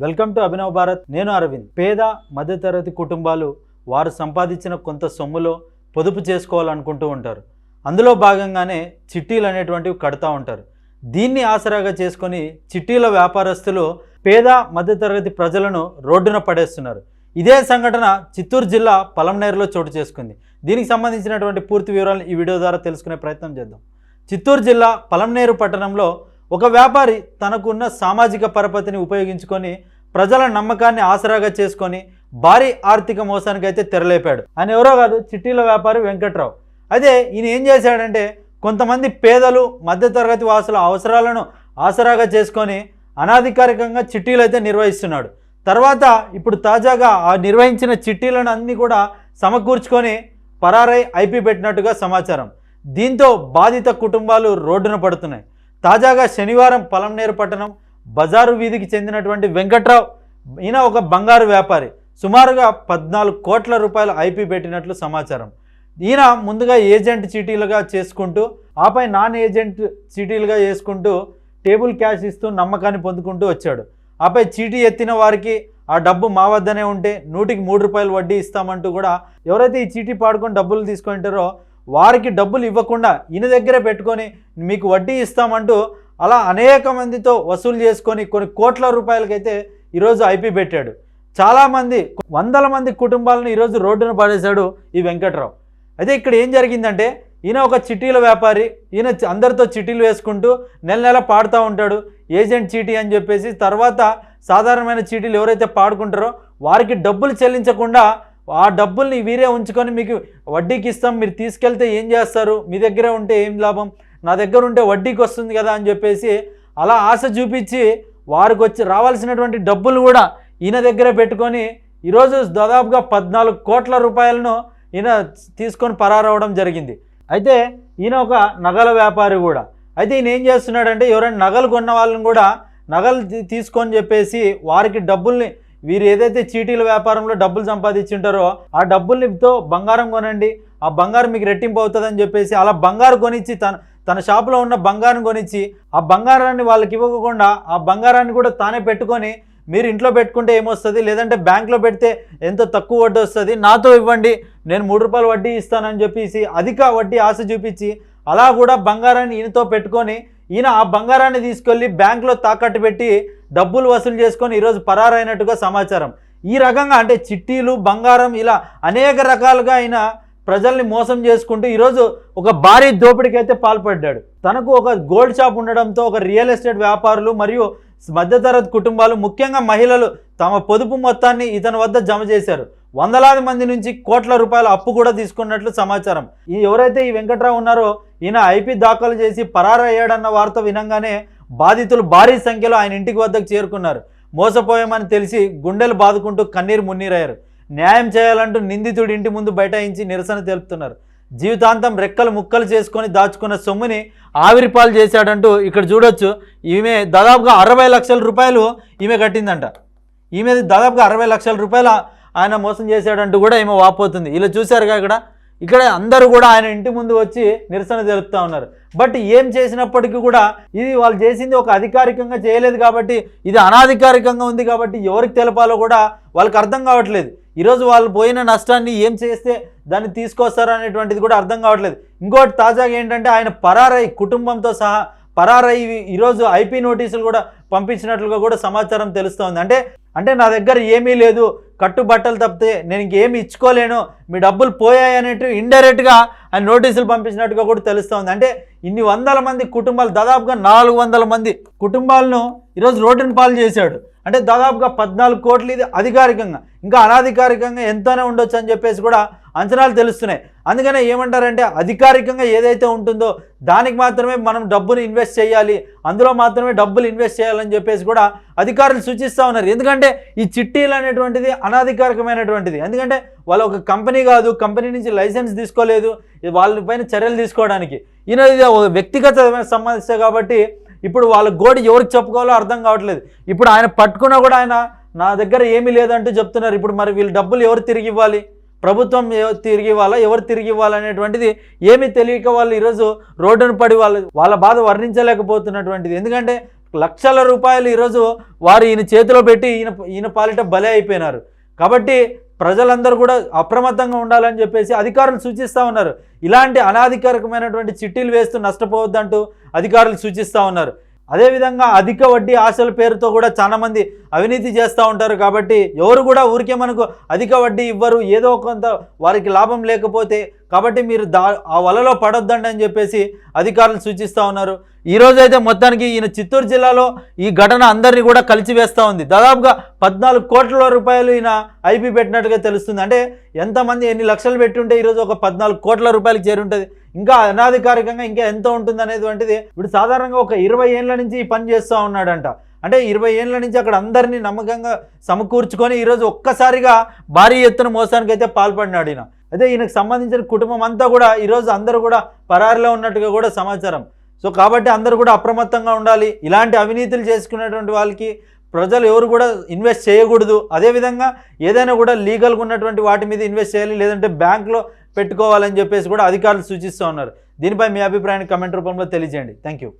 Welcome to Abhinav Bharat. నేను అరవింద్. పేద మధ్యతరగతి కుటుంబాలు వారు సంపాదించిన కొంత సొమ్ములో పొదుపు చేసుకోవాలనుకుంటూ ఉంటారు. అందులో భాగంగానే చిట్టీలు అనేటువంటివి కడతా ఉంటారు. దీన్ని ఆసరాగా చేసుకొని చిట్టీల వ్యాపారస్తులు పేద మధ్యతరగతి ప్రజలను రోడ్డున పడేస్తున్నారు. ఇదే సంఘటన చిత్తూరు జిల్లా పలమనేరులో చోటు చేసుకుంది. దీనికి సంబంధించినటువంటి పూర్తి వివరాలు ఈ వీడియో ద్వారా తెలుసుకునే ప్రయత్నం చేద్దాం. చిత్తూరు జిల్లా పలమనేరు పట్టణంలో ఒక వ్యాపారి తనకున్న సామాజిక పరపతిని ఉపయోగించుకొని ప్రజల నమ్మకాన్ని ఆసరాగా చేసుకొని భారీ ఆర్థిక మోసానికి అయితే తెరలేపాడు. ఆయన ఎవరో కాదు, చిట్టీల వ్యాపారి వెంకట్రావు. అయితే ఈయన ఏం చేశాడంటే కొంతమంది పేదలు మధ్యతరగతి వాసుల అవసరాలను ఆసరాగా చేసుకొని అనాధికారికంగా చిట్టీలు అయితే నిర్వహిస్తున్నాడు. తర్వాత ఇప్పుడు తాజాగా ఆ నిర్వహించిన చిట్టీలను అన్నీ కూడా సమకూర్చుకొని పరారై ఐపీ పెట్టినట్టుగా సమాచారం. దీంతో బాధిత కుటుంబాలు రోడ్డున పడుతున్నాయి. తాజాగా శనివారం పలమనేరు పట్టణం బజారు వీధికి చెందినటువంటి వెంకట్రావు, ఈయన ఒక బంగారు వ్యాపారి, సుమారుగా 14 కోట్ల రూపాయలు ఐపీ పెట్టినట్లు సమాచారం. ఈయన ముందుగా ఏజెంట్ చీటీలుగా చేసుకుంటూ ఆపై నాన్ ఏజెంట్ చీటీలుగా చేసుకుంటూ టేబుల్ క్యాష్ ఇస్తూ నమ్మకాన్ని పొందుకుంటూ వచ్చాడు. ఆపై చీటీ ఎత్తిన వారికి ఆ డబ్బు మా వద్దనే ఉంటే 100కి 3 రూపాయలు వడ్డీ ఇస్తామంటూ కూడా ఎవరైతే ఈ చీటీ పాడుకొని డబ్బులు తీసుకుంటారో వారికి డబ్బులు ఇవ్వకుండా ఈయన దగ్గరే పెట్టుకొని మీకు వడ్డీ ఇస్తామంటూ అలా అనేక మందితో వసూలు చేసుకొని కొన్ని కోట్ల రూపాయలకైతే ఈరోజు ఐపీ పెట్టాడు. చాలామంది వందల మంది కుటుంబాలను ఈరోజు రోడ్డున పడేశాడు ఈ వెంకట్రావు. అయితే ఇక్కడ ఏం జరిగిందంటే ఈయన ఒక చిట్టీల వ్యాపారి, ఈయన అందరితో చిట్టీలు వేసుకుంటూ నెల నెల పాడుతూ ఉంటాడు ఏజెంట్ చీటీ అని చెప్పేసి. తర్వాత సాధారణమైన చీటీలు ఎవరైతే పాడుకుంటారో వారికి డబ్బులు చెల్లించకుండా ఆ డబ్బుల్ని వీరే ఉంచుకొని మీకు వడ్డీకి ఇస్తాం, మీరు తీసుకెళ్తే ఏం చేస్తారు, మీ దగ్గర ఉంటే ఏం లాభం, నా దగ్గర ఉంటే వడ్డీకి వస్తుంది కదా అని చెప్పేసి అలా ఆశ చూపించి వారికి వచ్చి రావాల్సినటువంటి డబ్బులు కూడా ఈయన దగ్గరే పెట్టుకొని ఈరోజు దాదాపుగా 14 కోట్ల రూపాయలను ఈయన తీసుకొని పరారవడం జరిగింది. అయితే ఈయన ఒక నగల వ్యాపారి కూడా. అయితే ఈయన ఏం చేస్తున్నాడంటే ఎవరైనా నగలు కొన్న వాళ్ళని కూడా నగలు తీసుకొని చెప్పేసి వారికి డబ్బుల్ని వీరు ఏదైతే చీటీల వ్యాపారంలో డబ్బులు సంపాదించుంటారో ఆ డబ్బులతో బంగారం కొనండి, ఆ బంగారం మీకు రెట్టింపు అవుతుందని చెప్పేసి అలా బంగారు కొనిచ్చి తన షాపులో ఉన్న బంగారం కొనిచ్చి ఆ బంగారాన్ని వాళ్ళకి ఇవ్వకుండా ఆ బంగారాన్ని కూడా తానే పెట్టుకొని మీరు ఇంట్లో పెట్టుకుంటే ఏమొస్తుంది, లేదంటే బ్యాంక్లో పెడితే ఎంతో తక్కువ వడ్డీ వస్తుంది, నాతో ఇవ్వండి నేను 3 రూపాయలు వడ్డీ ఇస్తానని చెప్పేసి అధిక వడ్డీ ఆశ చూపించి అలా కూడా బంగారాన్ని ఈయనతో పెట్టుకొని ఈయన ఆ బంగారాన్ని తీసుకెళ్ళి బ్యాంకులో తాకట్టు పెట్టి డబ్బులు వసూలు చేసుకొని ఈరోజు పరారైనట్టుగా సమాచారం. ఈ రకంగా అంటే చిట్టీలు, బంగారం ఇలా అనేక రకాలుగా ఆయన ప్రజల్ని మోసం చేసుకుంటూ ఈరోజు ఒక భారీ దోపిడీకి అయితే పాల్పడ్డాడు. తనకు ఒక గోల్డ్ షాప్ ఉండడంతో ఒక రియల్ ఎస్టేట్ వ్యాపారులు మరియు మధ్యతరగతి కుటుంబాలు ముఖ్యంగా మహిళలు తమ పొదుపు మొత్తాన్ని ఇతని వద్ద జమ చేశారు. వందలాది మంది నుంచి కోట్ల రూపాయల అప్పు కూడా తీసుకున్నట్లు సమాచారం. ఎవరైతే ఈ వెంకట్రావు ఉన్నారో ఈయన ఐపీ దాఖలు చేసి పరారయ్యాడన్న వార్త వినంగానే బాధితులు భారీ సంఖ్యలో ఆయన ఇంటికి వద్దకు చేరుకున్నారు. మోసపోయామని తెలిసి గుండెలు బాదుకుంటూ కన్నీరు మున్నీరయ్యారు. న్యాయం చేయాలంటూ నిందితుడి ఇంటి ముందు బైఠాయించి నిరసన తెలుపుతున్నారు. జీవితాంతం రెక్కలు ముక్కలు చేసుకొని దాచుకున్న సొమ్ముని ఆవిరిపాలు చేశాడంటూ ఇక్కడ చూడొచ్చు. ఈమె దాదాపుగా 60 లక్షల రూపాయలు ఈమె కట్టిందంట. ఈమె దాదాపుగా 60 లక్షల రూపాయలు ఆయన మోసం చేశాడంటూ కూడా ఈమె వాపోతుంది. ఇలా చూశారుగా ఇక్కడ అందరూ కూడా ఆయన ఇంటి ముందు వచ్చి నిరసన తెలుపుతూ ఉన్నారు. బట్ ఏం చేసినప్పటికీ కూడా ఇది వాళ్ళు చేసింది ఒక అధికారికంగా చేయలేదు కాబట్టి, ఇది అనాధికారికంగా ఉంది కాబట్టి ఎవరికి తెలపాలో కూడా వాళ్ళకి అర్థం కావట్లేదు. ఈరోజు వాళ్ళు పోయిన నష్టాన్ని ఏం చేస్తే దాన్ని తీసుకొస్తారు అనేటువంటిది కూడా అర్థం కావట్లేదు. ఇంకోటి తాజాగా ఏంటంటే ఆయన పరారై కుటుంబంతో సహా పరారై ఈరోజు ఐపీ నోటీసులు కూడా పంపించినట్లుగా కూడా సమాచారం తెలుస్తోంది. అంటే నా దగ్గర ఏమీ లేదు, కట్టుబట్టలు తప్పితే నేను ఇంకేమి ఇచ్చుకోలేను, మీ డబ్బులు పోయాయి అనేట్టు ఇండైరెక్ట్గా ఆయన నోటీసులు పంపించినట్టుగా కూడా తెలుస్తోంది. అంటే ఇన్ని వందల మంది కుటుంబాలు, దాదాపుగా 400 మంది కుటుంబాలను ఈరోజు రోడ్డున పాలు చేశాడు. అంటే దాదాపుగా 14 కోట్లు. ఇది అధికారికంగా, ఇంకా అనాధికారికంగా ఎంతనే ఉండొచ్చు అని చెప్పేసి కూడా అంచనాలు తెలుస్తున్నాయి. అందుకనే ఏమంటారంటే అధికారికంగా ఏదైతే ఉంటుందో దానికి మాత్రమే మనం డబ్బుని ఇన్వెస్ట్ చేయాలి, అందులో మాత్రమే డబ్బులు ఇన్వెస్ట్ చేయాలని చెప్పేసి కూడా అధికారులు సూచిస్తూ ఉన్నారు. ఎందుకంటే ఈ చిట్టీలు అనేటువంటిది అనాధికారికమైనటువంటిది. ఎందుకంటే వాళ్ళు ఒక కంపెనీ కాదు, కంపెనీ నుంచి లైసెన్స్ తీసుకోలేదు వాళ్ళపైన చర్యలు తీసుకోవడానికి. ఈయన ఇది వ్యక్తిగత సమస్య కాబట్టి ఇప్పుడు వాళ్ళ గోడి ఎవరికి చెప్పుకోవాలో అర్థం కావట్లేదు. ఇప్పుడు ఆయన పట్టుకున్నా కూడా ఆయన నా దగ్గర ఏమీ లేదంటూ చెప్తున్నారు. ఇప్పుడు మరి వీళ్ళు డబ్బులు ఎవరు తిరిగి ఇవ్వాలి, ప్రభుత్వం తిరిగి ఇవ్వాలా, ఎవరు తిరిగి ఇవ్వాలనేటువంటిది ఏమీ తెలియక వాళ్ళు ఈరోజు రోడ్డును పడి వాళ్ళ బాధ వర్ణించలేకపోతున్నటువంటిది. ఎందుకంటే లక్షల రూపాయలు ఈరోజు వారు ఈయన చేతిలో పెట్టి ఈయన పాలిట బలే అయిపోయినారు. కాబట్టి ప్రజలందరూ కూడా అప్రమత్తంగా ఉండాలని చెప్పేసి అధికారులు సూచిస్తూ ఉన్నారు. ఇలాంటి అనాధికారికమైనటువంటి చిట్టీలు వేస్తూ నష్టపోవద్దంటూ అధికారులు సూచిస్తూ ఉన్నారు. అదేవిధంగా అధిక వడ్డీ ఆశల పేరుతో కూడా చాలామంది అవినీతి చేస్తూ ఉంటారు. కాబట్టి ఎవరు కూడా ఊరికే మనకు అధిక వడ్డీ ఇవ్వరు, ఏదో కొంత వారికి లాభం లేకపోతే, కాబట్టి మీరు ఆ వలలో పడొద్దండి అని చెప్పేసి అధికారులు సూచిస్తూ ఉన్నారు. ఈరోజైతే మొత్తానికి ఈయన చిత్తూరు జిల్లాలో ఈ ఘటన అందరినీ కూడా కలిసివేస్తూ ఉంది. దాదాపుగా 14 కోట్ల రూపాయలు ఈయన ఐపీ పెట్టినట్టుగా తెలుస్తుంది. అంటే ఎంతమంది ఎన్ని లక్షలు పెట్టుంటే ఈరోజు ఒక 14 కోట్ల రూపాయలకి చేరి ఉంటుంది. ఇంకా అనాధికారికంగా ఇంకా ఎంత ఉంటుంది అనేటువంటిది ఇప్పుడు సాధారణంగా ఒక 20 ఏళ్ళ నుంచి ఈ పని చేస్తూ ఉన్నాడంట. అంటే 20 ఏళ్ళ నుంచి అక్కడ అందరినీ నమ్మకంగా సమకూర్చుకొని ఈరోజు ఒక్కసారిగా భారీ ఎత్తున మోసానికి అయితే పాల్పడినాడు ఈయన. అయితే ఈయనకు సంబంధించిన కుటుంబం అంతా కూడా ఈరోజు అందరూ కూడా పరారిలో ఉన్నట్టుగా కూడా సమాచారం. సో కాబట్టి అందరూ కూడా అప్రమత్తంగా ఉండాలి. ఇలాంటి అవినీతులు చేసుకునేటువంటి వాళ్ళకి ప్రజలు ఎవరు కూడా ఇన్వెస్ట్ చేయకూడదు. అదేవిధంగా ఏదైనా కూడా లీగల్గా ఉన్నటువంటి వాటి మీద ఇన్వెస్ట్ చేయాలి, లేదంటే బ్యాంక్లో పెట్టుకోవాలని చెప్పేసి కూడా అధికారులు సూచిస్తూ ఉన్నారు. దీనిపై మీ అభిప్రాయాన్ని కమెంట్ రూపంలో తెలియజేయండి. Thank you.